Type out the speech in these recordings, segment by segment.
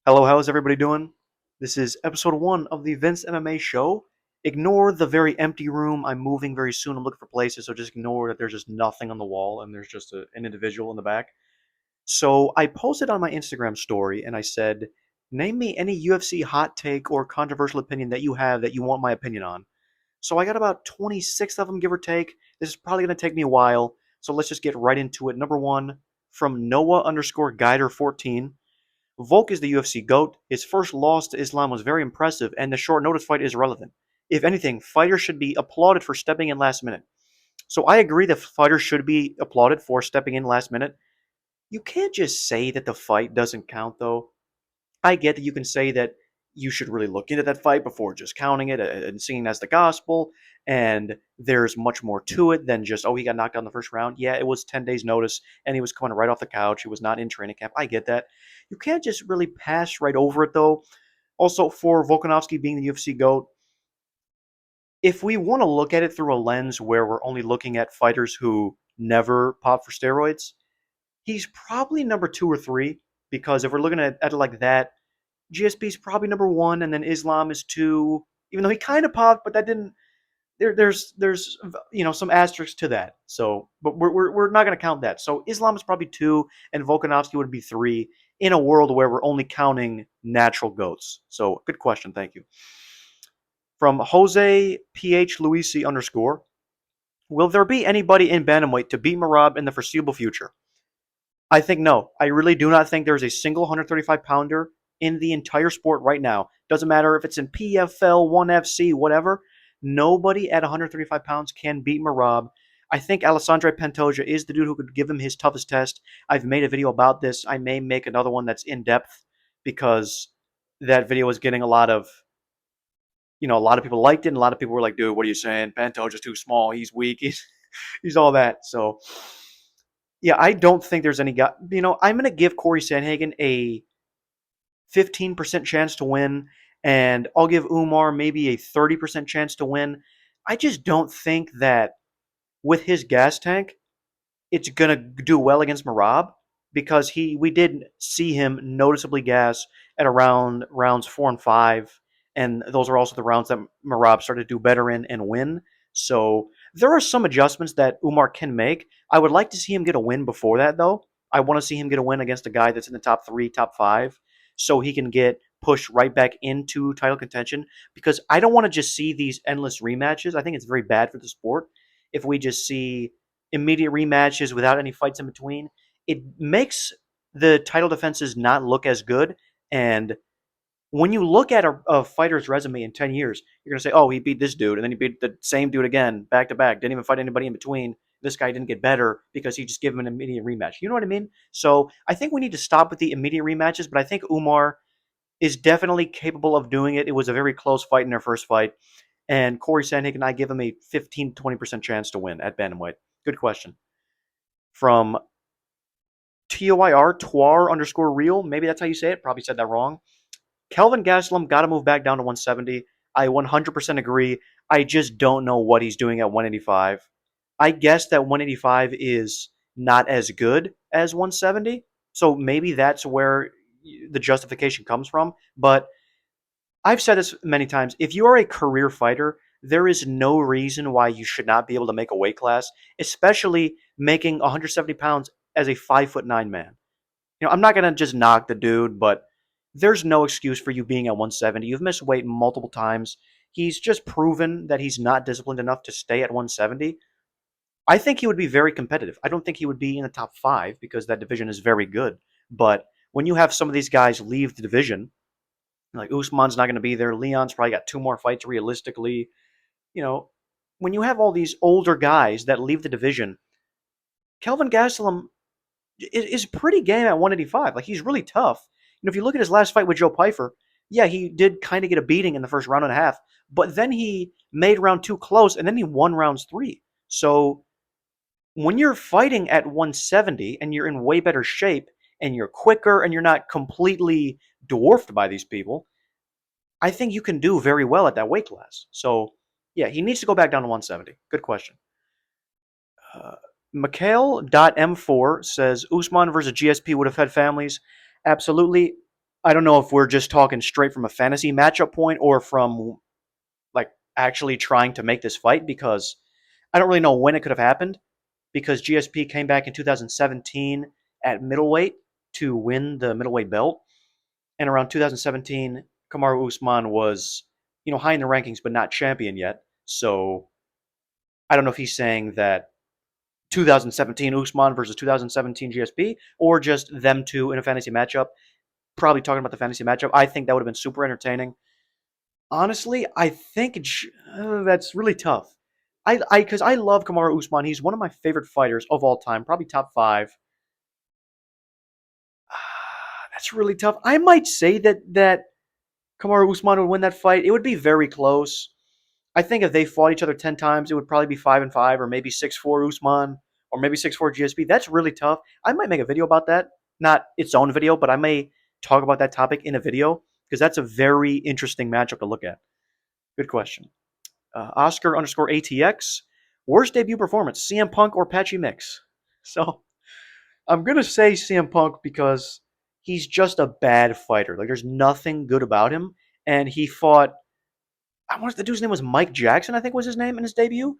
Hello, how's everybody doing? This is episode 1 of the VinceMMA show. Ignore the very empty room. I'm moving very soon. I'm looking for places, so just ignore that there's just nothing on the wall and there's just an individual in the back. So I posted on my Instagram story and I said, name me any UFC hot take or controversial opinion that you have that you want my opinion on. So I got about 26 of them, give or take. This is probably going to take me a while, so let's just get right into it. Number 1, from Noah underscore Guider 14. Volk is the UFC GOAT. His first loss to Islam was very impressive, and the short notice fight is relevant. If anything, fighters should be applauded for stepping in last minute. So I agree that fighters should be applauded for stepping in last minute. You can't just say that the fight doesn't count, though. I get that you can say that you should really look into that fight before just counting it and seeing it as the gospel, and there's much more to it than just, oh, he got knocked out in the first round. Yeah, it was 10 days' notice, and he was coming right off the couch. He was not in training camp. I get that. You can't just really pass right over it, though. Also, for Volkanovski being the UFC GOAT, if we want to look at it through a lens where we're only looking at fighters who never pop for steroids, he's probably number 2 or 3, because if we're looking at it like that, GSP's probably number 1, and then Islam is 2. Even though he kind of popped, but that didn't. There's some asterisks to that. So, but we're not going to count that. So Islam is probably 2, and Volkanovski would be 3 in a world where we're only counting natural goats. So good question, thank you. From Jose PH Luisi underscore. Will there be anybody in bantamweight to beat Merab in the foreseeable future? I think no. I really do not think there's a single 135 pounder in the entire sport right now. Doesn't matter if it's in PFL, 1FC, whatever. Nobody at 135 pounds can beat Merab. I think Alessandro Pantoja is the dude who could give him his toughest test. I've made a video about this. I may make another one that's in depth because that video was getting a lot of people liked it, and a lot of people were like, dude, what are you saying? Pantoja's too small. He's weak. He's all that. So yeah, I don't think there's any guy. I'm going to give Corey Sandhagen a 15% chance to win, and I'll give Umar maybe a 30% chance to win. I just don't think that with his gas tank, it's going to do well against Merab, because we did see him noticeably gas at around rounds 4 and 5, and those are also the rounds that Merab started to do better in and win. So there are some adjustments that Umar can make. I would like to see him get a win before that, though. I want to see him get a win against a guy that's in the top 3, top 5, so he can get pushed right back into title contention, because I don't want to just see these endless rematches. I think it's very bad for the sport if we just see immediate rematches without any fights in between. It makes the title defenses not look as good. And when you look at a fighter's resume in 10 years, you're going to say, oh, he beat this dude, and then he beat the same dude again, back to back, didn't even fight anybody in between. This guy didn't get better because he just gave him an immediate rematch. You know what I mean? So I think we need to stop with the immediate rematches, but I think Umar is definitely capable of doing it. It was a very close fight in their first fight. And Corey Sandhagen, I give him a 15-20% chance to win at bantamweight. Good question. From TOIR underscore real, maybe that's how you say it. Probably said that wrong. Kelvin Gastelum got to move back down to 170. I 100% agree. I just don't know what he's doing at 185. I guess that 185 is not as good as 170, so maybe that's where the justification comes from. But I've said this many times. If you are a career fighter, there is no reason why you should not be able to make a weight class, especially making 170 pounds as a 5'9" man. I'm not gonna just knock the dude, but there's no excuse for you being at 170. You've missed weight multiple times. He's just proven that he's not disciplined enough to stay at 170. I think he would be very competitive. I don't think he would be in the top 5 because that division is very good. But when you have some of these guys leave the division, like Usman's not going to be there, Leon's probably got 2 more fights realistically. You know, when you have all these older guys that leave the division, Kelvin Gastelum is pretty game at 185. Like, he's really tough. If you look at his last fight with Joe Pyfer, yeah, he did kind of get a beating in the first round and a half, but then he made round 2 close, and then he won rounds 3. So when you're fighting at 170 and you're in way better shape and you're quicker and you're not completely dwarfed by these people, I think you can do very well at that weight class. So, yeah, he needs to go back down to 170. Good question. Mikhail.m4 says Usman versus GSP would have had families. Absolutely. I don't know if we're just talking straight from a fantasy matchup point or from like actually trying to make this fight, because I don't really know when it could have happened, because GSP came back in 2017 at middleweight to win the middleweight belt, and around 2017 Kamaru Usman was, high in the rankings but not champion yet. So I don't know if he's saying that 2017 Usman versus 2017 GSP or just them two in a fantasy matchup. Probably talking about the fantasy matchup. I think that would have been super entertaining. Honestly, I think that's really tough. Because I love Kamaru Usman. He's one of my favorite fighters of all time, probably top five. That's really tough. I might say that Kamaru Usman would win that fight. It would be very close. I think if they fought each other 10 times, it would probably be 5-5, or maybe 6-4 Usman, or maybe 6-4 GSP. That's really tough. I might make a video about that. Not its own video, but I may talk about that topic in a video, because that's a very interesting matchup to look at. Good question. Oscar underscore ATX. Worst debut performance, CM Punk or Patchy Mix? So I'm going to say CM Punk because he's just a bad fighter. Like, there's nothing good about him. And he fought, I want the dude's name was Mike Jackson, I think was his name in his debut.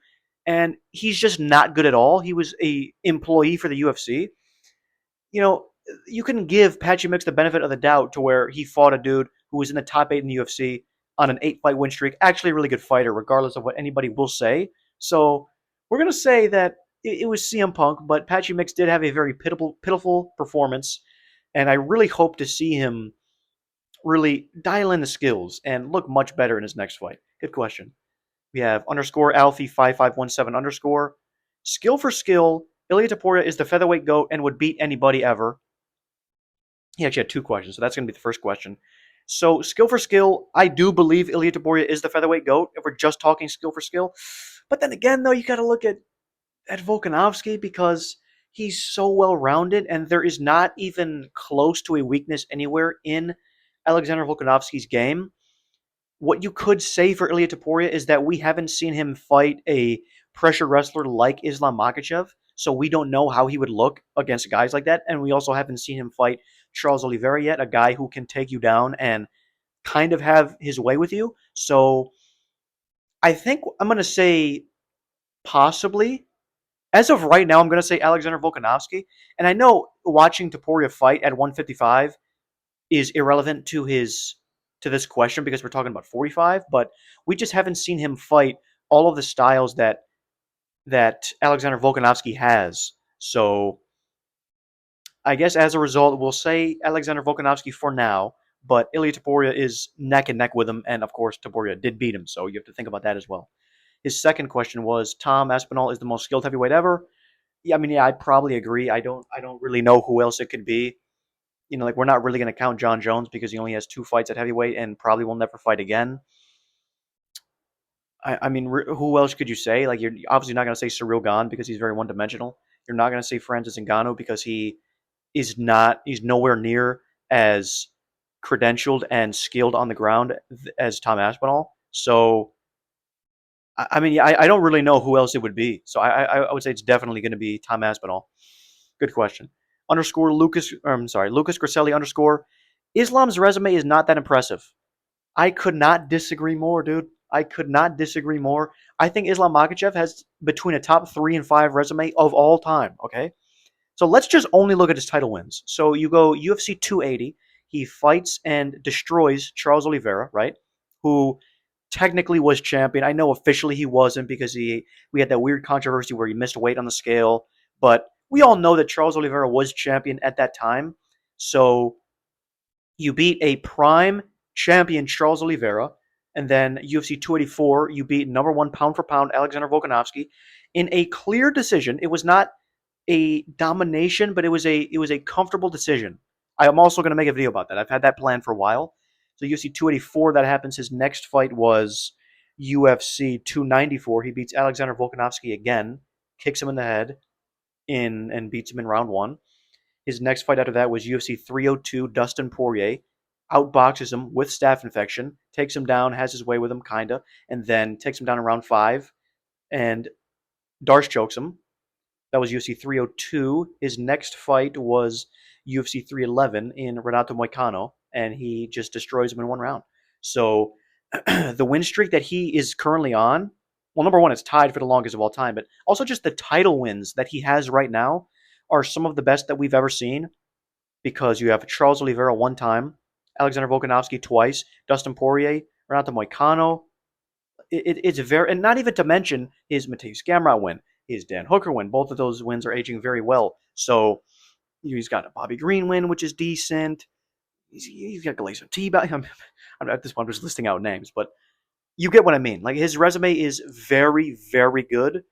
And he's just not good at all. He was a employee for the UFC. You know, you can give Patchy Mix the benefit of the doubt to where he fought a dude who was in the top 8 in the UFC on an 8-fight win streak. Actually, a really good fighter, regardless of what anybody will say. So we're gonna say that it was CM Punk, but Patchy Mix did have a very pitiful performance, and I really hope to see him really dial in the skills and look much better in his next fight. Good question. We have underscore Alfie5517 underscore. Skill for skill, Ilia Topuria is the featherweight GOAT and would beat anybody ever. He actually had two questions, so that's going to be the first question. So, skill for skill, I do believe Ilia Topuria is the featherweight GOAT if we're just talking skill for skill. But then again, though, you got to look at Volkanovski, because he's so well rounded, and there is not even close to a weakness anywhere in Alexander Volkanovski's game. What you could say for Ilia Topuria is that we haven't seen him fight a pressure wrestler like Islam Makhachev, so we don't know how he would look against guys like that. And we also haven't seen him fight Charles Oliveira yet, a guy who can take you down and kind of have his way with you. So I think I'm going to say possibly. As of right now, I'm going to say Alexander Volkanovski. And I know watching Topuria fight at 155 is irrelevant to this question because we're talking about 45, but we just haven't seen him fight all of the styles that Alexander Volkanovski has. So I guess as a result, we'll say Alexander Volkanovski for now, but Ilia Topuria is neck and neck with him, and of course Topuria did beat him, so you have to think about that as well. His second question was Tom Aspinall is the most skilled heavyweight ever. Yeah, I mean, yeah, I'd probably agree. I don't really know who else it could be. Like, we're not really going to count Jon Jones because he only has 2 fights at heavyweight and probably will never fight again. I mean, who else could you say? Like, you're obviously not going to say Cyril Gane because he's very one-dimensional. You're not going to say Francis Ngannou because he's nowhere near as credentialed and skilled on the ground as Tom Aspinall. So, I mean, yeah, I don't really know who else it would be. So I would say it's definitely going to be Tom Aspinall. Good question. Underscore Lucas, I'm sorry, Lucas Griselli underscore. Islam's resume is not that impressive. I could not disagree more, dude. I could not disagree more. I think Islam Makhachev has between a top 3 and 5 resume of all time. Okay, so let's just only look at his title wins. So you go UFC 280. He fights and destroys Charles Oliveira, right? Who technically was champion. I know officially he wasn't because we had that weird controversy where he missed weight on the scale, but we all know that Charles Oliveira was champion at that time. So you beat a prime champion Charles Oliveira, and then UFC 284, you beat number 1 pound for pound Alexander Volkanovski in a clear decision. It was not a domination, but it was a comfortable decision. I am also going to make a video about that. I've had that planned for a while. So UFC 284, that happens. His next fight was UFC 294. He beats Alexander Volkanovski again, kicks him in the head and beats him in round 1. His next fight after that was UFC 302. Dustin Poirier outboxes him with staph infection, takes him down, has his way with him, kinda, and then takes him down in round 5, and Darce chokes him. That was UFC 302. His next fight was UFC 311 in Renato Moicano. and he just destroys him in one round. So the win streak that he is currently on, well, number one, it's tied for the longest of all time, but also just the title wins that he has right now are some of the best that we've ever seen because you have Charles Oliveira one time, Alexander Volkanovski twice, Dustin Poirier, Renato Moicano. It's very, and not even to mention his Mateus Gamrot win, his Dan Hooker win. Both of those wins are aging very well. So he's got a Bobby Green win, which is decent. He's got Galazzo T. I'm at this point, I'm just listing out names, but you get what I mean. Like his resume is very, very good,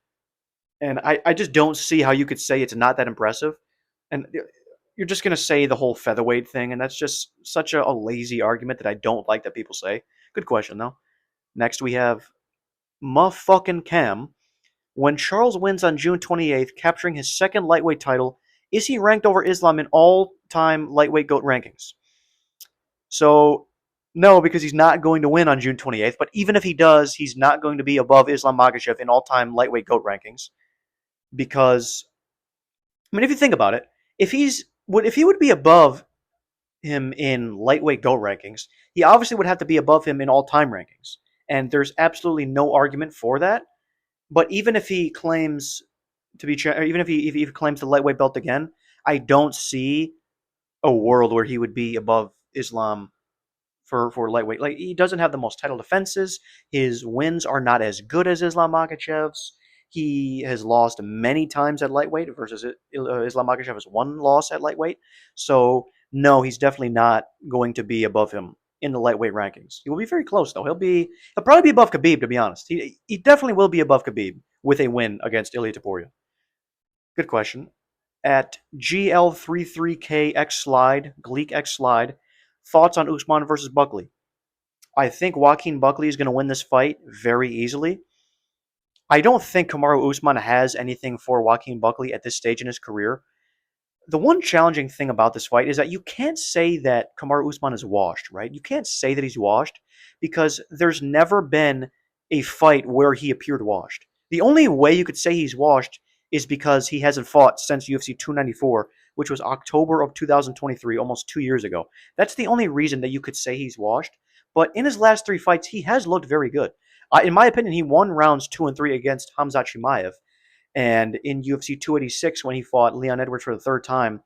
and I just don't see how you could say it's not that impressive. And you're just gonna say the whole featherweight thing, and that's just such a lazy argument that I don't like that people say. Good question though. Next we have motherfucking Cam. When Charles wins on June 28th, capturing his second lightweight title, is he ranked over Islam in all-time lightweight GOAT rankings? So, no, because he's not going to win on June 28th. But even if he does, he's not going to be above Islam Makhachev in all-time lightweight GOAT rankings. Because, I mean, if you think about it, if he would be above him in lightweight GOAT rankings, he obviously would have to be above him in all-time rankings. And there's absolutely no argument for that. But even if he claims to be, even if he claims the lightweight belt again, I don't see a world where he would be above Islam for lightweight. Like he doesn't have the most title defenses. His wins are not as good as Islam Makhachev's. He has lost many times at lightweight versus Islam Makhachev has one loss at lightweight. So no, he's definitely not going to be above him in the lightweight rankings. He will be very close though. He'll probably be above Khabib, to be honest. He definitely will be above Khabib with a win against Ilia Topuria. Good question. At GL33KX Slide, Gleek X Slide, thoughts on Usman versus Buckley? I think Joaquin Buckley is going to win this fight very easily. I don't think Kamaru Usman has anything for Joaquin Buckley at this stage in his career. The one challenging thing about this fight is that you can't say that Kamaru Usman is washed, right? You can't say that he's washed because there's never been a fight where he appeared washed. The only way you could say he's washed is because he hasn't fought since UFC 294, which was October of 2023, almost 2 years ago. That's the only reason that you could say he's washed. But in his last three fights, he has looked very good. In my opinion, he won rounds 2 and 3 against Khamzat Chimaev. And in UFC 286, when he fought Leon Edwards for the third time,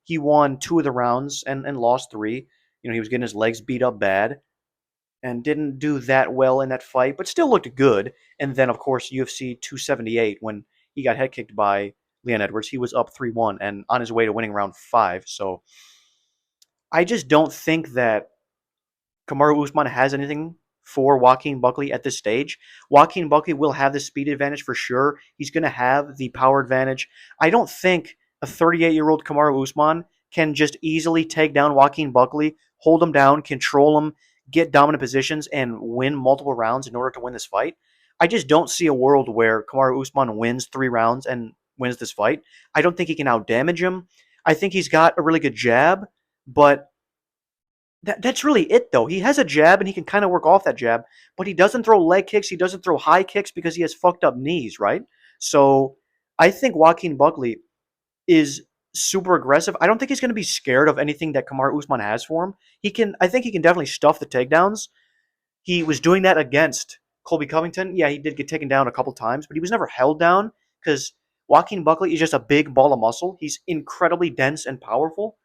he won 2 of the rounds and lost 3. You know, he was getting his legs beat up bad and didn't do that well in that fight, but still looked good. And then, of course, UFC 278, when he got head kicked by Leon Edwards, he was up 3-1 and on his way to winning round 5. So I just don't think that Kamaru Usman has anything for Joaquin Buckley at this stage. Joaquin Buckley will have the speed advantage for sure. He's going to have the power advantage. I don't think a 38-year-old Kamaru Usman can just easily take down Joaquin Buckley, hold him down, control him, get dominant positions, and win multiple rounds in order to win this fight. I just don't see a world where Kamaru Usman wins 3 rounds and wins this fight. I don't think he can outdamage him. I think he's got a really good jab, but that's really it, though. He has a jab, and he can kind of work off that jab, but he doesn't throw leg kicks. He doesn't throw high kicks because he has fucked up knees, right? So I think Joaquin Buckley is super aggressive. I don't think he's going to be scared of anything that Kamaru Usman has for him. I think he can definitely stuff the takedowns. He was doing that against Colby Covington. Yeah, he did get taken down a couple times, but he was never held down because Joaquin Buckley is just a big ball of muscle. He's incredibly dense and powerful.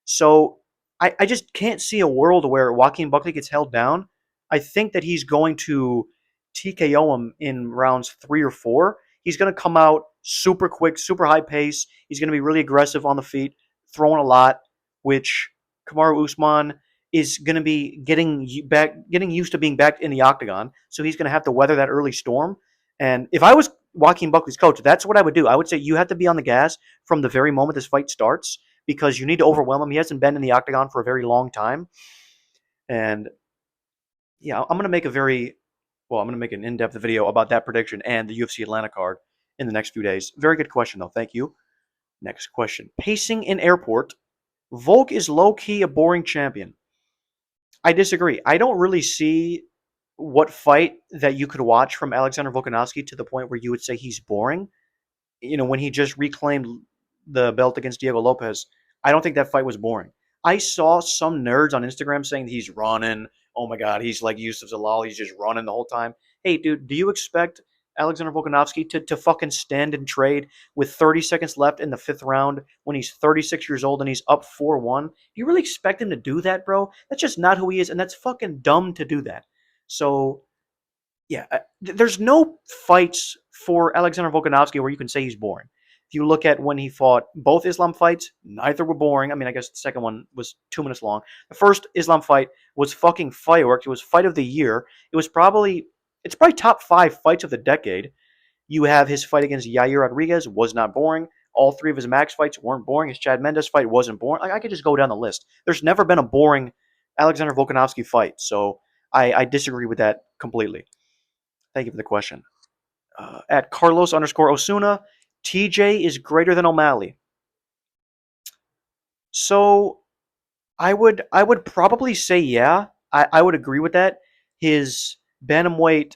So I just can't see a world where Joaquin Buckley gets held down. I think that he's going to TKO him in rounds 3 or 4. He's going to come out super quick, super high pace. He's going to be really aggressive on the feet, throwing a lot, which Kamaru Usman is going to be getting used to being back in the octagon. So he's going to have to weather that early storm. And if I was Joaquin Buckley's coach, that's what I would do. I would say you have to be on the gas from the very moment this fight starts because you need to overwhelm him. He hasn't been in the octagon for a very long time. And yeah, I'm going to make an in-depth video about that prediction and the UFC Atlanta card in the next few days. Very good question, though. Thank you. Next question. Pacing in airport. Volk is low-key a boring champion. I disagree. I don't really see what fight that you could watch from Alexander Volkanovski to the point where you would say he's boring. You know, when he just reclaimed the belt against Diego Lopez, I don't think that fight was boring. I saw some nerds on Instagram saying he's running. Oh my God, he's like Yusuf Zalal. He's just running the whole time. Hey, dude, do you expect Alexander Volkanovski to fucking stand and trade with 30 seconds left in the fifth round when he's 36 years old and he's up 4-1? Do you really expect him to do that, bro? That's just not who he is, and that's fucking dumb to do that. So yeah, there's no fights for Alexander Volkanovski where you can say he's boring. If you look at when he fought both Islam fights, neither were boring. I mean, I guess the second one was 2 minutes long. The first Islam fight was fucking fireworks. It was fight of the year. It's probably top 5 fights of the decade. You have his fight against Yair Rodriguez was not boring. All 3 of his Max fights weren't boring. His Chad Mendes fight wasn't boring. Like, I could just go down the list. There's never been a boring Alexander Volkanovski fight. So I disagree with that completely. Thank you for the question. At Carlos underscore Osuna, TJ is greater than O'Malley. So I would probably say yeah. I would agree with that. His bantamweight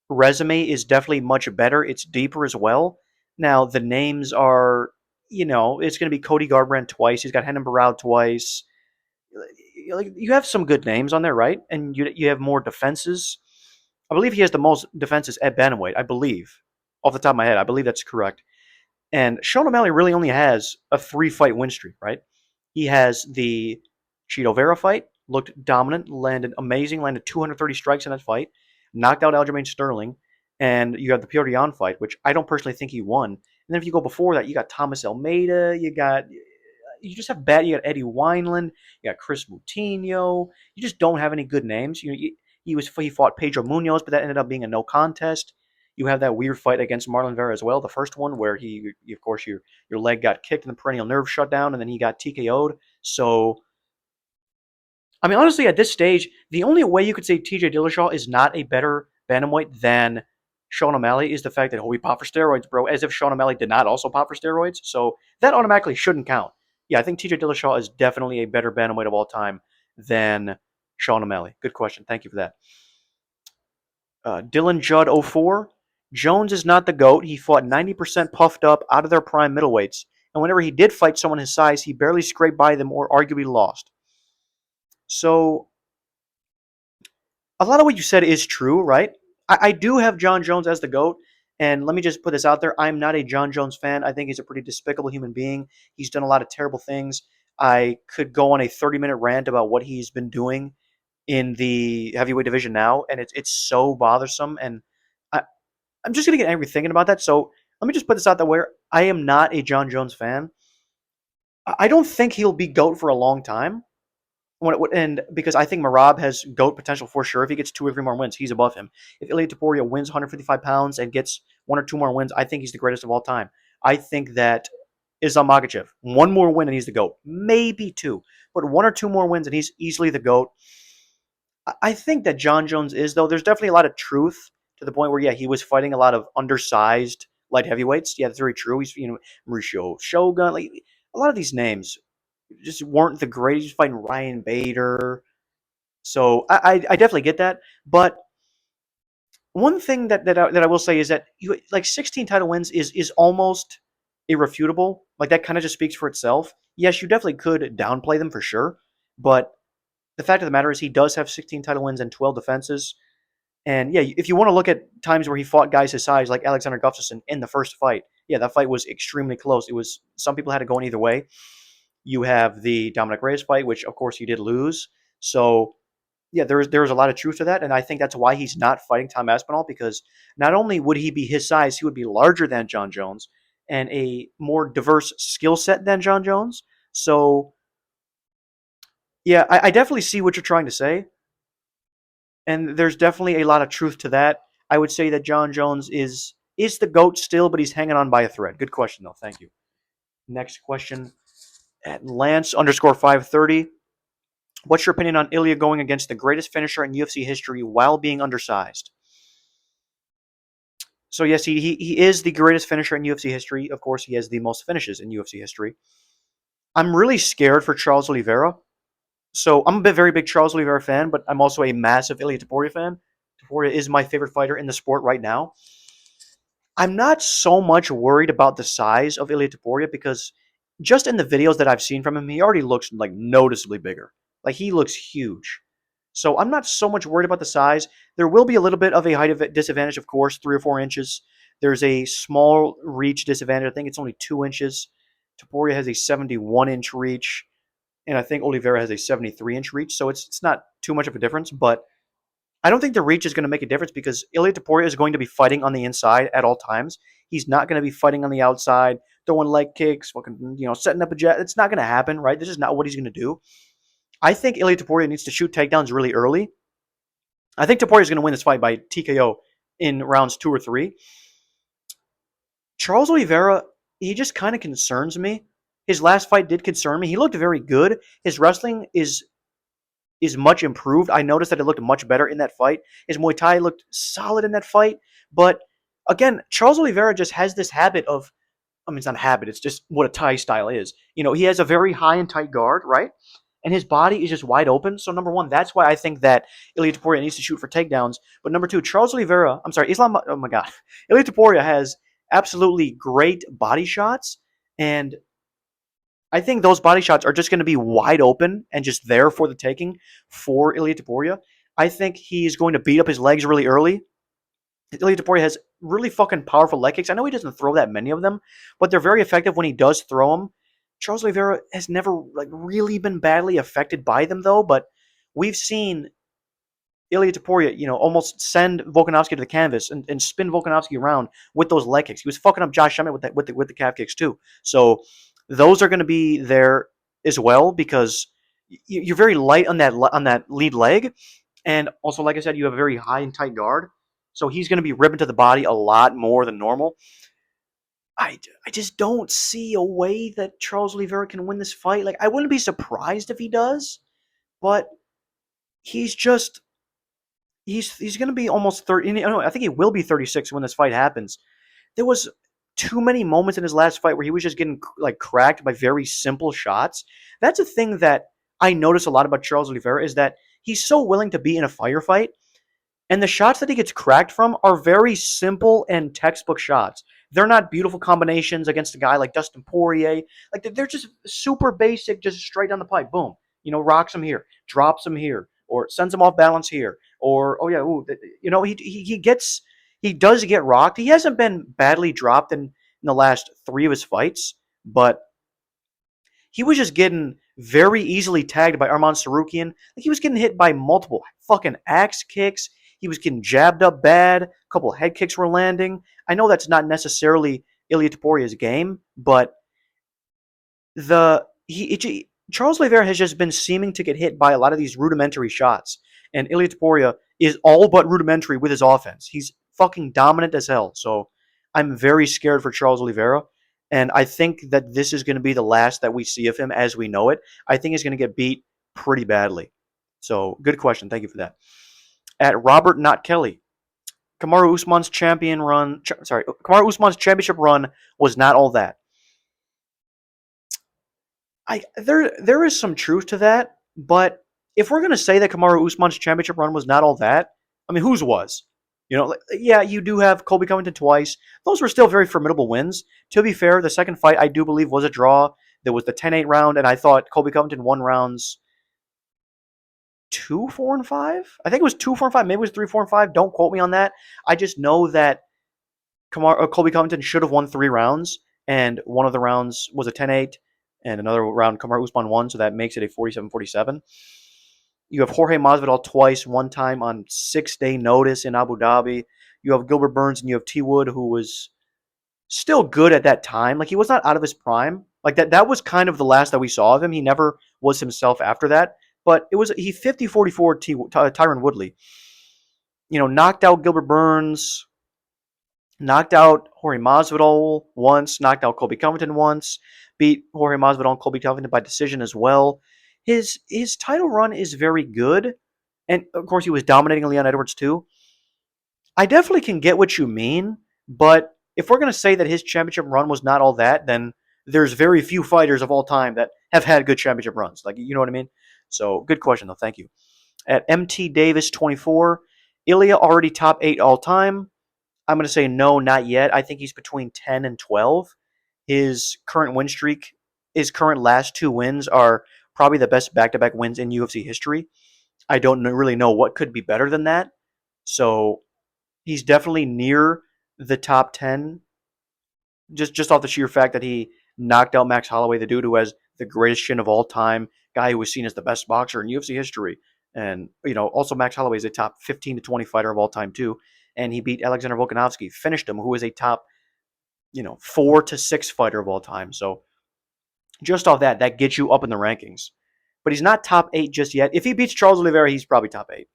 resume is definitely much better. It's deeper as well. Now the names are, it's going to be Cody Garbrandt twice. He's got Renan Barao twice. Like, you have some good names on there, right? And you have more defenses. I believe he has the most defenses at bantamweight. I believe, off the top of my head, I believe that's correct. And Sean O'Malley really only has a 3-fight win streak, right? He has the Cheeto Vera fight, looked dominant, landed amazing, landed 230 strikes in that fight, knocked out Aljamain Sterling, and you have the Petr Yan fight, which I don't personally think he won. And then if you go before that, you got Thomas Almeida, you just have bad. You got Eddie Wineland, you got Chris Moutinho. You just don't have any good names. He fought Pedro Munoz, but that ended up being a no contest. You have that weird fight against Marlon Vera as well, the first one where of course, your leg got kicked and the perennial nerve shut down, and then he got TKO'd. So, I mean, honestly, at this stage, the only way you could say TJ Dillashaw is not a better bantamweight than Sean O'Malley is the fact that, he popped for steroids, bro, as if Sean O'Malley did not also pop for steroids. So that automatically shouldn't count. Yeah, I think TJ Dillashaw is definitely a better bantamweight of all time than Sean O'Malley. Good question. Thank you for that. Dylan Judd 04. Jones is not the GOAT. He fought 90% puffed up out of their prime middleweights. And whenever he did fight someone his size, he barely scraped by them or arguably lost. So, a lot of what you said is true, right? I do have Jon Jones as the GOAT. And let me just put this out there. I'm not a Jon Jones fan. I think he's a pretty despicable human being. He's done a lot of terrible things. I could go on a 30-minute rant about what he's been doing in the heavyweight division now, and it's so bothersome. And I, I'm just going to get angry thinking about that. So let me just put this out there where I am not a Jon Jones fan. I don't think he'll be GOAT for a long time. And because I think Merab has GOAT potential for sure. If he gets 2 or 3 more wins, he's above him. If Ilia Topuria wins 155 pounds and gets 1 or 2 more wins, I think he's the greatest of all time. I think that Islam Makhachev, 1 more win and he's the GOAT. Maybe 2. But 1 or 2 more wins and he's easily the GOAT. I think that Jon Jones is, though. There's definitely a lot of truth to the point where, yeah, he was fighting a lot of undersized light heavyweights. Yeah, that's very true. He's, Mauricio Shogun. Like, a lot of these names just weren't the greatest. He's fighting Ryan Bader. So I definitely get that. But one thing that I will say is that 16 title wins is almost irrefutable. Like, that kind of just speaks for itself. Yes, you definitely could downplay them for sure, but the fact of the matter is he does have 16 title wins and 12 defenses. And yeah, if you want to look at times where he fought guys his size, like Alexander Gustafsson in the first fight, yeah, that fight was extremely close. Some people had to go in either way. You have the Dominic Reyes fight, which of course he did lose. So yeah, there's a lot of truth to that, and I think that's why he's not fighting Tom Aspinall, because not only would he be his size, he would be larger than Jon Jones and a more diverse skill set than Jon Jones. So yeah, I definitely see what you're trying to say, and there's definitely a lot of truth to that. I would say that Jon Jones is the GOAT still, but he's hanging on by a thread. Good question, though. Thank you. Next question at Lance underscore 530. What's your opinion on Ilia going against the greatest finisher in UFC history while being undersized? So yes, he is the greatest finisher in UFC history. Of course, he has the most finishes in UFC history. I'm really scared for Charles Oliveira. So I'm a very big Charles Oliveira fan, but I'm also a massive Ilia Topuria fan. Topuria is my favorite fighter in the sport right now. I'm not so much worried about the size of Ilia Topuria because just in the videos that I've seen from him, he already looks like noticeably bigger. Like he looks huge. So I'm not so much worried about the size. There will be a little bit of a height disadvantage, of course, 3 or 4 inches. There's a small reach disadvantage. I think it's only 2 inches. Topuria has a 71-inch reach, and I think Oliveira has a 73-inch reach. So it's not too much of a difference, but I don't think the reach is going to make a difference because Ilia Topuria is going to be fighting on the inside at all times. He's not going to be fighting on the outside, throwing leg kicks, fucking, setting up a jet. It's not going to happen, right? This is not what he's going to do. I think Ilia Topuria needs to shoot takedowns really early. I think Topuria is going to win this fight by TKO in rounds 2 or 3. Charles Oliveira, he just kind of concerns me. His last fight did concern me. He looked very good. His wrestling is much improved. I noticed that it looked much better in that fight. His Muay Thai looked solid in that fight. But again, Charles Oliveira just has this habit of, it's not a habit, it's just what a Thai style is. He has a very high and tight guard, right? And his body is just wide open. So number one, that's why I think that Ilia Topuria needs to shoot for takedowns. But number two, oh my God. Ilia Topuria has absolutely great body shots. And I think those body shots are just going to be wide open and just there for the taking for Ilia Topuria. I think he's going to beat up his legs really early. Ilia Topuria has really fucking powerful leg kicks. I know he doesn't throw that many of them, but they're very effective when he does throw them. Charles Oliveira has never really been badly affected by them though, but we've seen Ilia Topuria, almost send Volkanovski to the canvas and spin Volkanovski around with those leg kicks. He was fucking up Josh Emmett with the calf kicks too. So those are going to be there as well because you're very light on that lead leg, and also like I said, you have a very high and tight guard. So he's going to be ripping to the body a lot more than normal. I just don't see a way that Charles Oliveira can win this fight. Like I wouldn't be surprised if he does, but he's just he's going to be almost 30. I think he will be 36 when this fight happens. There was too many moments in his last fight where he was just getting cracked by very simple shots. That's a thing that I notice a lot about Charles Oliveira is that he's so willing to be in a firefight, and the shots that he gets cracked from are very simple and textbook shots. They're not beautiful combinations against a guy like Dustin Poirier. Like they're just super basic, just straight down the pipe. Boom. Rocks him here, drops him here, or sends him off balance here, or he does get rocked. He hasn't been badly dropped in the last 3 of his fights, but he was just getting very easily tagged by Arman Sarukian. Like he was getting hit by multiple fucking axe kicks. He was getting jabbed up bad. A couple head kicks were landing. I know that's not necessarily Ilia Topuria's game, but Charles Oliveira has just been seeming to get hit by a lot of these rudimentary shots, and Ilia Topuria is all but rudimentary with his offense. He's fucking dominant as hell. So I'm very scared for Charles Oliveira, and I think that this is going to be the last that we see of him as we know it. I think he's going to get beat pretty badly. So good question. Thank you for that. At Robert Not Kelly, Kamaru Usman's Kamaru Usman's championship run was not all that. There is some truth to that, but if we're gonna say that Kamaru Usman's championship run was not all that, whose was? Yeah, you do have Colby Covington twice. Those were still very formidable wins. To be fair, the second fight I do believe was a draw. There was the 10-8 round, and I thought Colby Covington won rounds 2, 4, and 5. I think it was 2, 4, and 5. Maybe it was 3, 4, and 5. Don't quote me on that. I just know that Colby Covington should have won 3 rounds, and one of the rounds was a 10-8, and another round Kamaru Usman won, so that makes it a 47-47. You have Jorge Masvidal twice, one time on 6-day notice in Abu Dhabi. You have Gilbert Burns and you have T. Wood, who was still good at that time. Like, he was not out of his prime. Like, that was kind of the last that we saw of him. He never was himself after that. But he 50-44 Tyron Woodley. Knocked out Gilbert Burns, knocked out Jorge Masvidal once, knocked out Colby Covington once, beat Jorge Masvidal and Colby Covington by decision as well. His title run is very good, and of course he was dominating Leon Edwards too. I definitely can get what you mean, but if we're going to say that his championship run was not all that, then there's very few fighters of all time that have had good championship runs. Like, you know what I mean? So, good question though. Thank you. At MT Davis 24, Ilia already top 8 all time. I'm going to say no, not yet. I think he's between 10 and 12. His current win streak his current last two wins are probably the best back-to-back wins in UFC history. I don't really know what could be better than that. So he's definitely near the top 10, just off the sheer fact that he knocked out Max Holloway, the dude who has the greatest chin of all time, guy who was seen as the best boxer in UFC history. And, also Max Holloway is a top 15 to 20 fighter of all time, too. And he beat Alexander Volkanovski, finished him, who is a top, 4 to 6 fighter of all time. So just off that gets you up in the rankings. But he's not top 8 just yet. If he beats Charles Oliveira, he's probably top 8.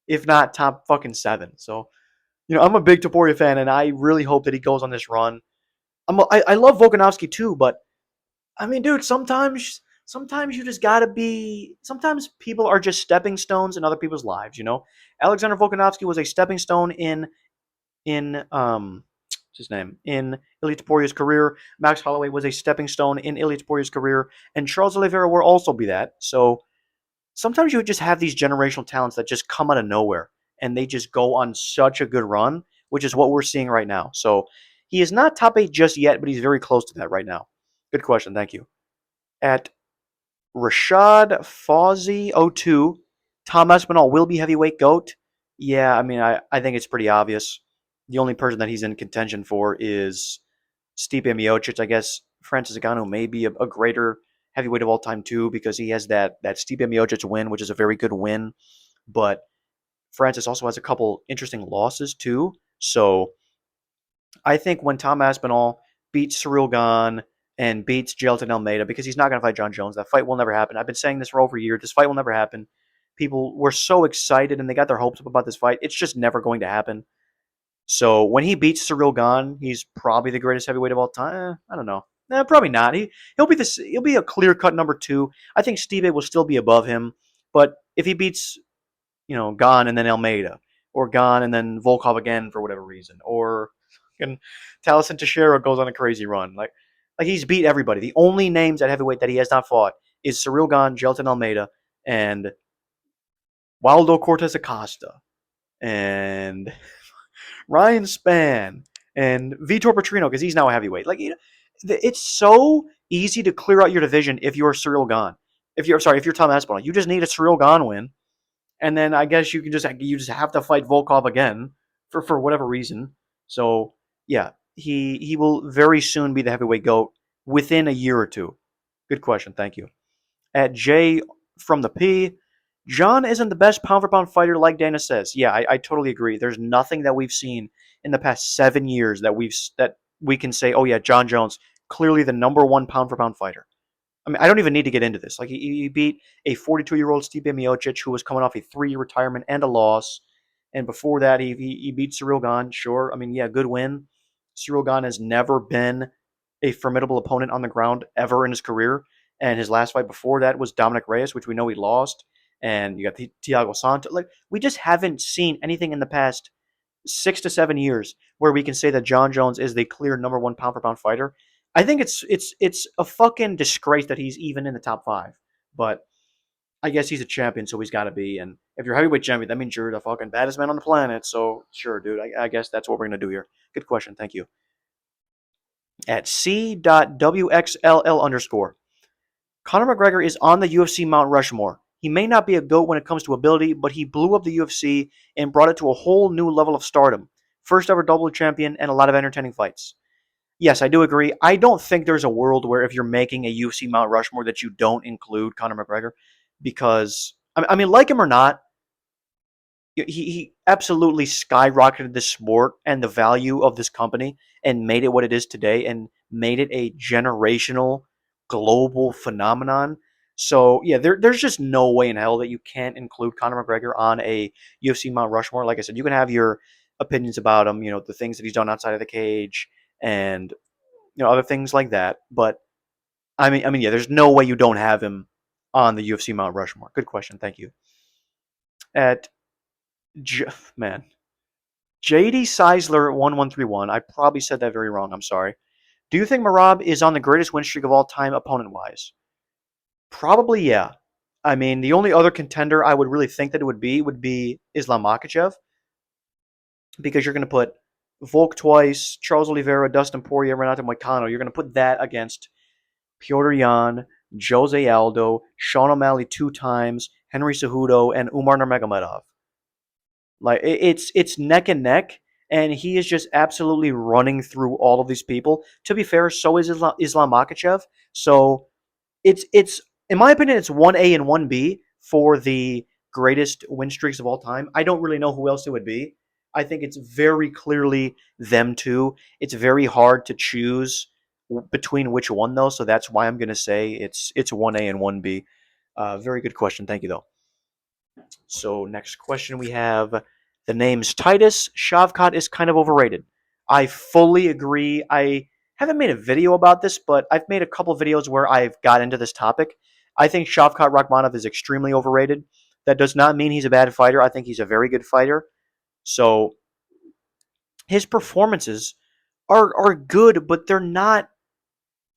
If not top fucking 7. So, I'm a big Topuria fan, and I really hope that he goes on this run. I love Volkanovski too, but I mean, dude, sometimes you just gotta be. Sometimes people are just stepping stones in other people's lives. Alexander Volkanovski was a stepping stone in what's his name, in Ilia Topuria's career. Max Holloway was a stepping stone in Ilia Topuria's career, and Charles Oliveira will also be that. So sometimes you just have these generational talents that just come out of nowhere and they just go on such a good run, which is what we're seeing right now. So he is not top 8 just yet, but he's very close to that right now. Good question. Thank you. At Rashad Fawzi02, Tom Aspinall will be heavyweight GOAT. Yeah, I mean, I think it's pretty obvious. The only person that he's in contention for is Stipe Miocic. I guess Francis Ngannou may be a greater heavyweight of all time too, because he has that Stipe Miocic win, which is a very good win. But Francis also has a couple interesting losses too. So I think when Tom Aspinall beats Cyril Gane and beats Jailton Almeida, because he's not going to fight Jon Jones, that fight will never happen. I've been saying this for over a year. This fight will never happen. People were so excited and they got their hopes up about this fight. It's just never going to happen. So when he beats Cyril Gane, he's probably the greatest heavyweight of all time. I don't know. Probably not. He'll be a clear cut number 2. I think Stipe will still be above him, but if he beats Gane and then Almeida, or Gane and then Volkov again for whatever reason, or Taliesin Teixeira goes on a crazy run, like he's beat everybody. The only names at heavyweight that he has not fought is Cyril Gane, Jailton Almeida, and Waldo Cortez Acosta, and Ryan Spann, and Vitor Petrino, because he's now a heavyweight. It's so easy to clear out your division if you're Cyril Gane. If you're Tom Aspinall, you just need a Cyril Gane win, and then I guess you just have to fight Volkov again for whatever reason. So yeah, he will very soon be the heavyweight GOAT within a year or two. Good question, thank you. At J from the P, Jon isn't the best pound for pound fighter like Dana says. Yeah, I totally agree. There's nothing that we've seen in the past 7 years that we can say, oh yeah, Jon Jones, clearly the number 1 pound for pound fighter. I mean, I don't even need to get into this. Like he beat a 42-year-old Stipe Miocic who was coming off a 3-year retirement and a loss, and before that he beat Cyril Gane. Sure, I mean, yeah, good win. Cyril Gane has never been a formidable opponent on the ground ever in his career, and his last fight before that was Dominic Reyes, which we know he lost. And you got Thiago Santos. Like we just haven't seen anything in the past 6 to 7 years where we can say that Jon Jones is the clear number 1 pound for pound fighter. I think it's a fucking disgrace that he's even in the top 5. But I guess he's a champion, so he's got to be. And if you're heavyweight champion, that means you're the fucking baddest man on the planet. So sure, dude. I guess that's what we're gonna do here. Good question. Thank you. At C.WXLL_. Conor McGregor is on the UFC Mount Rushmore. He may not be a GOAT when it comes to ability, but he blew up the UFC and brought it to a whole new level of stardom. First ever double champion and a lot of entertaining fights. Yes, I do agree. I don't think there's a world where if you're making a UFC Mount Rushmore that you don't include Conor McGregor, because I mean, like him or not, he absolutely skyrocketed the sport and the value of this company and made it what it is today and made it a generational global phenomenon. So yeah, there's just no way in hell that you can't include Conor McGregor on a UFC Mount Rushmore. Like I said, you can have your opinions about him, the things that he's done outside of the cage and other things like that. But I mean, yeah, there's no way you don't have him on the UFC Mount Rushmore. Good question, thank you. At man, JD Seisler 1131. I probably said that very wrong. I'm sorry. Do you think Merab is on the greatest win streak of all time, opponent wise? Probably, yeah. I mean, the only other contender I would really think that it would be Islam Makhachev, because you're going to put Volk twice, Charles Oliveira, Dustin Poirier, Renato Moicano. You're going to put that against Piotr Yan, Jose Aldo, Sean O'Malley 2 times, Henry Cejudo, and Umar Nurmagomedov. Like it's neck and neck, and he is just absolutely running through all of these people. To be fair, so is Islam Makhachev. So it's in my opinion, it's 1A and 1B for the greatest win streaks of all time. I don't really know who else it would be. I think it's very clearly them two. It's very hard to choose between which one though, so that's why I'm going to say it's 1A and 1B. Very good question. Thank you though. So next question we have the name's Titus. Shavkat is kind of overrated. I fully agree. I haven't made a video about this, but I've made a couple videos where I've got into this topic. I think Shavkat Rakhmonov is extremely overrated. That does not mean he's a bad fighter. I think he's a very good fighter. So his performances are good, but they're not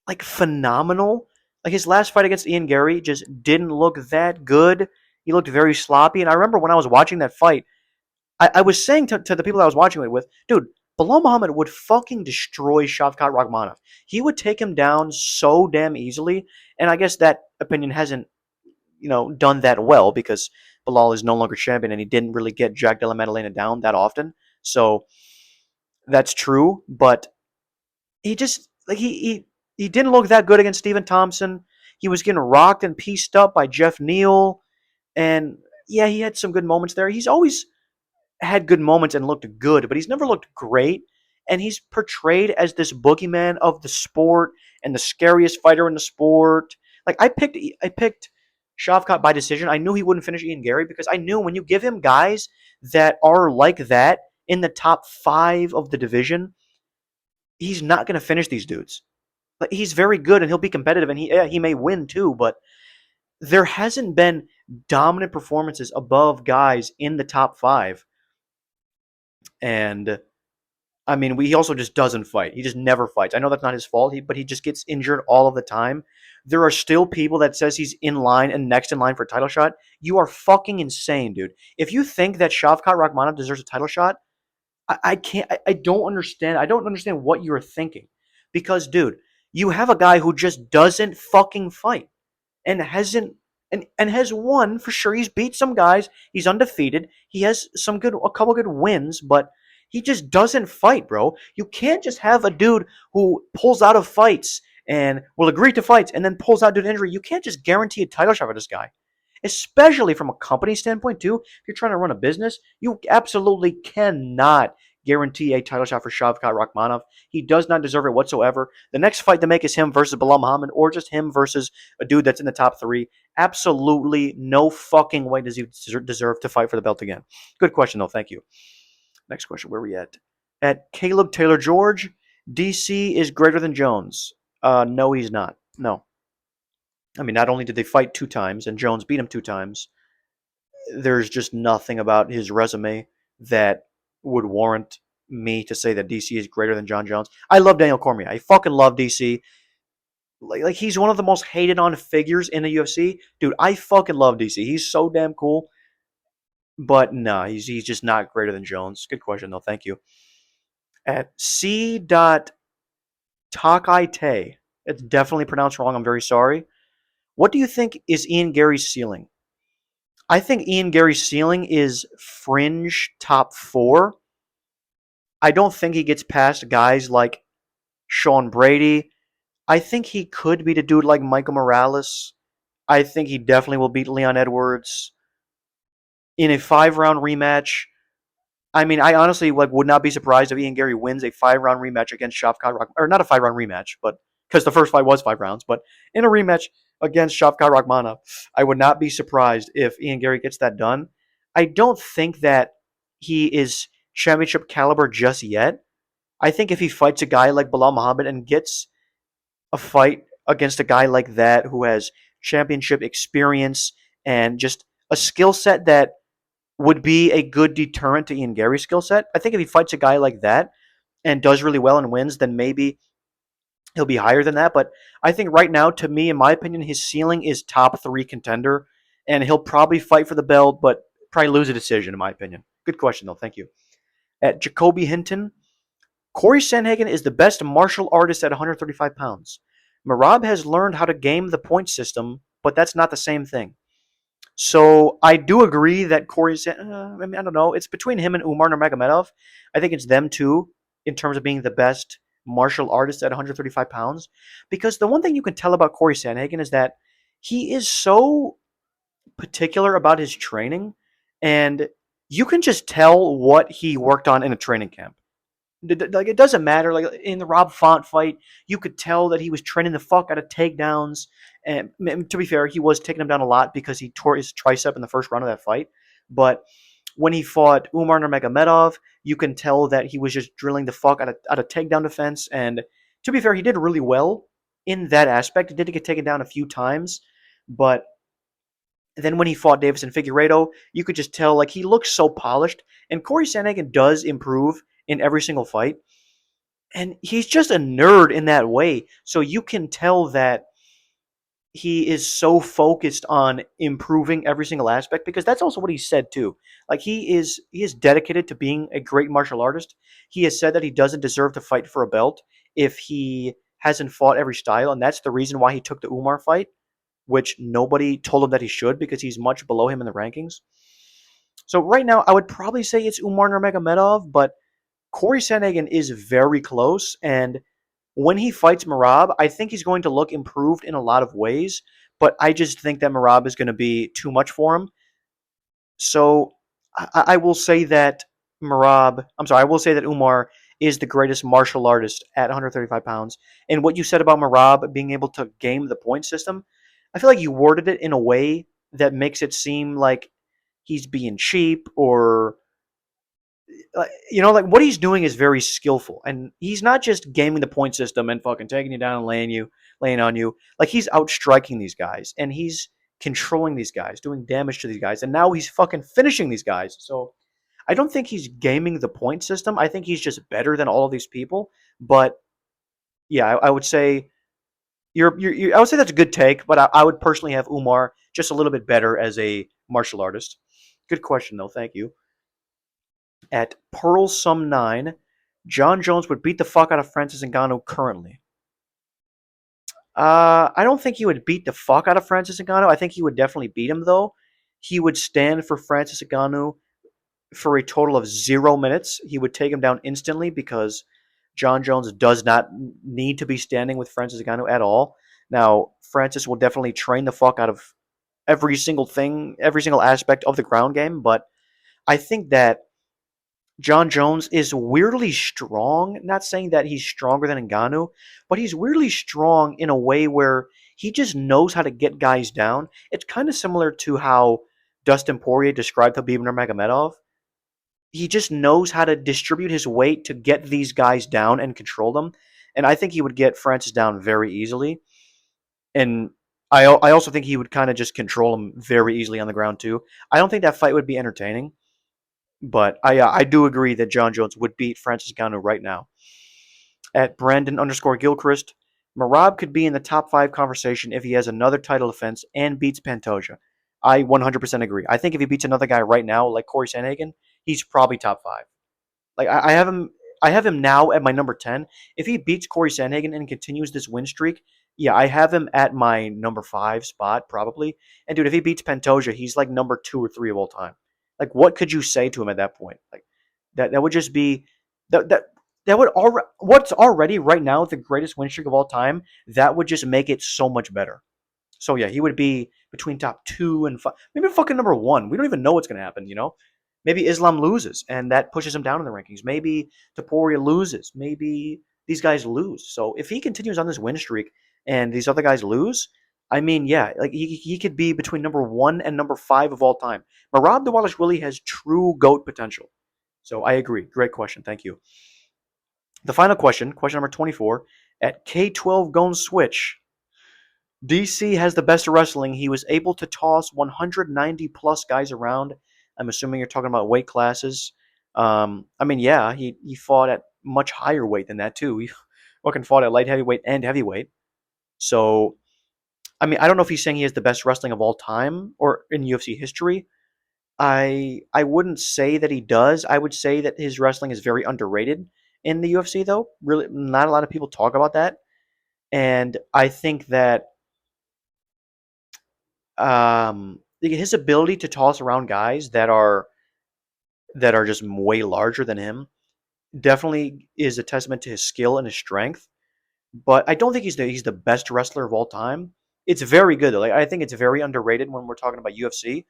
like phenomenal. Like his last fight against Ian Garry just didn't look that good. He looked very sloppy. And I remember when I was watching that fight, I was saying to the people I was watching it with, dude, Bilal Muhammad would fucking destroy Shavkat Rakhmonov. He would take him down so damn easily. And I guess that opinion hasn't, done that well because Bilal is no longer champion and he didn't really get Jack Della Maddalena down that often. So that's true. But he just like he didn't look that good against Stephen Thompson. He was getting rocked and pieced up by Jeff Neal. And yeah, he had some good moments there. He's always had good moments and looked good, but he's never looked great. And he's portrayed as this boogeyman of the sport and the scariest fighter in the sport. Like I picked Shavkat by decision. I knew he wouldn't finish Ian Garry because I knew when you give him guys that are like that in the top 5 of the division, he's not going to finish these dudes. Like he's very good and he'll be competitive and he may win too, but there hasn't been dominant performances above guys in the top 5. And I mean, he also just doesn't fight. He just never fights. I know that's not his fault, but he just gets injured all of the time. There are still people that says he's in line and next in line for a title shot. You are fucking insane, dude. If you think that Shavkat Rakhmonov deserves a title shot, I can't. I don't understand. I don't understand what you're thinking, because, dude, you have a guy who just doesn't fucking fight and hasn't and has won for sure. He's beat some guys. He's undefeated. He has a couple good wins, but he just doesn't fight, bro. You can't just have a dude who pulls out of fights and will agree to fights and then pulls out due to injury. You can't just guarantee a title shot for this guy, especially from a company standpoint too. If you're trying to run a business, you absolutely cannot guarantee a title shot for Shavkat Rakhmonov. He does not deserve it whatsoever. The next fight to make is him versus Bilal Muhammad, or just him versus a dude that's in the top 3. Absolutely no fucking way does he deserve to fight for the belt again. Good question though. Thank you. Next question. Where are we at? At Caleb Taylor George. DC is greater than Jones. No, he's not. No. I mean, not only did they fight 2 times and Jones beat him 2 times, there's just nothing about his resume that would warrant me to say that DC is greater than Jon Jones. I love Daniel Cormier. I fucking love DC. Like he's one of the most hated on figures in the UFC. Dude, I fucking love DC. He's so damn cool. But no, he's just not greater than Jones. Good question though. Thank you. At C. Takaite. It's definitely pronounced wrong. I'm very sorry. What do you think is Ian Garry's ceiling? I think Ian Garry's ceiling is fringe top 4. I don't think he gets past guys like Sean Brady. I think he could beat a dude like Michael Morales. I think he definitely will beat Leon Edwards in a 5-round rematch. I mean, I honestly would not be surprised if Ian Garry wins a 5-round rematch against Shavkat Rakhmonov, or not a 5-round rematch, but because the first fight was 5 rounds, but in a rematch against Shavkat Rakhmonov, I would not be surprised if Ian Garry gets that done. I don't think that he is championship caliber just yet. I think if he fights a guy like Bilal Muhammad and gets a fight against a guy like that who has championship experience and just a skill set that would be a good deterrent to Ian Garry's skill set. I think if he fights a guy like that and does really well and wins, then maybe he'll be higher than that. But I think right now, to me, in my opinion, his ceiling is top 3 contender, and he'll probably fight for the belt, but probably lose a decision, in my opinion. Good question, though. Thank you. At Jacoby Hinton, Corey Sandhagen is the best martial artist at 135 pounds. Merab has learned how to game the point system, but that's not the same thing. So I do agree that Corey's. I mean, I don't know. It's between him and Umar Nurmagomedov. I think it's them two in terms of being the best martial artists at 135 pounds. Because the one thing you can tell about Corey Sandhagen is that he is so particular about his training, and you can just tell what he worked on in a training camp. Like it doesn't matter. Like in the Rob Font fight, you could tell that he was training the fuck out of takedowns. And to be fair, he was taking him down a lot because he tore his tricep in the first round of that fight. But when he fought Umar Nurmagomedov, you can tell that he was just drilling the fuck out of takedown defense. And to be fair, he did really well in that aspect. He did get taken down a few times, but then when he fought Davison Figueiredo, you could just tell like he looks so polished. And Corey Sandhagen does improve in every single fight. And he's just a nerd in that way. So you can tell that he is so focused on improving every single aspect because that's also what he said too. Like he is dedicated to being a great martial artist. He has said that he doesn't deserve to fight for a belt if he hasn't fought every style, and that's the reason why he took the Umar fight, which nobody told him that he should because he's much below him in the rankings. So right now, I would probably say it's Umar Nurmagomedov, but Corey Sandhagen is very close, and when he fights Merab, I think he's going to look improved in a lot of ways, but I just think that Merab is going to be too much for him. So I will say that I will say that Umar is the greatest martial artist at 135 pounds. And what you said about Merab being able to game the point system, I feel like you worded it in a way that makes it seem like he's being cheap or like what he's doing is very skillful, and he's not just gaming the point system and fucking taking you down and laying on you. Like he's outstriking these guys, and he's controlling these guys, doing damage to these guys, and now he's fucking finishing these guys. So I don't think he's gaming the point system. I think he's just better than all of these people. But yeah, I would say I would say that's a good take, but I would personally have Umar just a little bit better as a martial artist. Good question though. Thank you. At Pearl Sum 9, Jon Jones would beat the fuck out of Francis Ngannou currently. I don't think he would beat the fuck out of Francis Ngannou. I think he would definitely beat him, though. He would stand for Francis Ngannou for a total of 0 minutes. He would take him down instantly because Jon Jones does not need to be standing with Francis Ngannou at all. Now, Francis will definitely train the fuck out of every single thing, every single aspect of the ground game, but I think that Jon Jones is weirdly strong. Not saying that he's stronger than Ngannou, but he's weirdly strong in a way where he just knows how to get guys down. It's kind of similar to how Dustin Poirier described Khabib Nurmagomedov. He just knows how to distribute his weight to get these guys down and control them. And I think he would get Francis down very easily. And I also think he would kind of just control him very easily on the ground too. I don't think that fight would be entertaining. But I do agree that Jon Jones would beat Francis Ngannou right now. At Brandon underscore Gilchrist, Merab could be in the top 5 conversation if he has another title defense and beats Pantoja. I 100% agree. I think if he beats another guy right now, like Corey Sandhagen, he's probably top 5. Like I have him, I have him now at my number 10. If he beats Corey Sandhagen and continues this win streak, yeah, I have him at my number 5 spot probably. And dude, if he beats Pantoja, he's like number 2 or 3 of all time. Like, what could you say to him at that point? Like that would just be that that that would already what's already right now the greatest win streak of all time. That would just make it so much better. So yeah, he would be between top 2 and 5, maybe fucking number 1. We don't even know what's gonna happen. Maybe Islam loses and that pushes him down in the rankings. Maybe Topuria loses. Maybe these guys lose. So if he continues on this win streak and these other guys lose, I mean, yeah, like he could be between number 1 and number 5 of all time. Merab Dvalishvili has true GOAT potential. So I agree. Great question. Thank you. The final question number 24, at K12 Gone Switch. DC has the best of wrestling. He was able to toss 190 plus guys around. I'm assuming you're talking about weight classes. I mean, yeah, he fought at much higher weight than that too. He fucking fought at light heavyweight and heavyweight. So, I mean, I don't know if he's saying he has the best wrestling of all time or in UFC history. I wouldn't say that he does. I would say that his wrestling is very underrated in the UFC, though. Really, not a lot of people talk about that. And I think that his ability to toss around guys that are just way larger than him definitely is a testament to his skill and his strength. But I don't think he's the best wrestler of all time. It's very good though. Like I think it's very underrated when we're talking about UFC.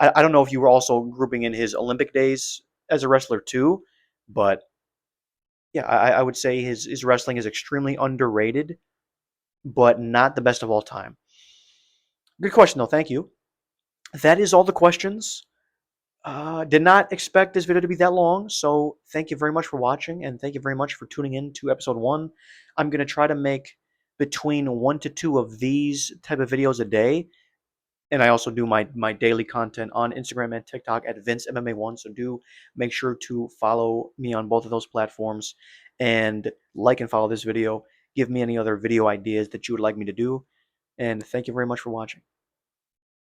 I don't know if you were also grouping in his Olympic days as a wrestler too, but yeah, I would say his wrestling is extremely underrated, but not the best of all time. Good question though. Thank you. That is all the questions. Did not expect this video to be that long, so thank you very much for watching, and thank you very much for tuning in to episode 1. I'm going to try to make between 1 to 2 of these type of videos a day, and I also do my daily content on Instagram and TikTok at VinceMMA1, so do make sure to follow me on both of those platforms, and like and follow this video. Give me any other video ideas that you would like me to do, and thank you very much for watching.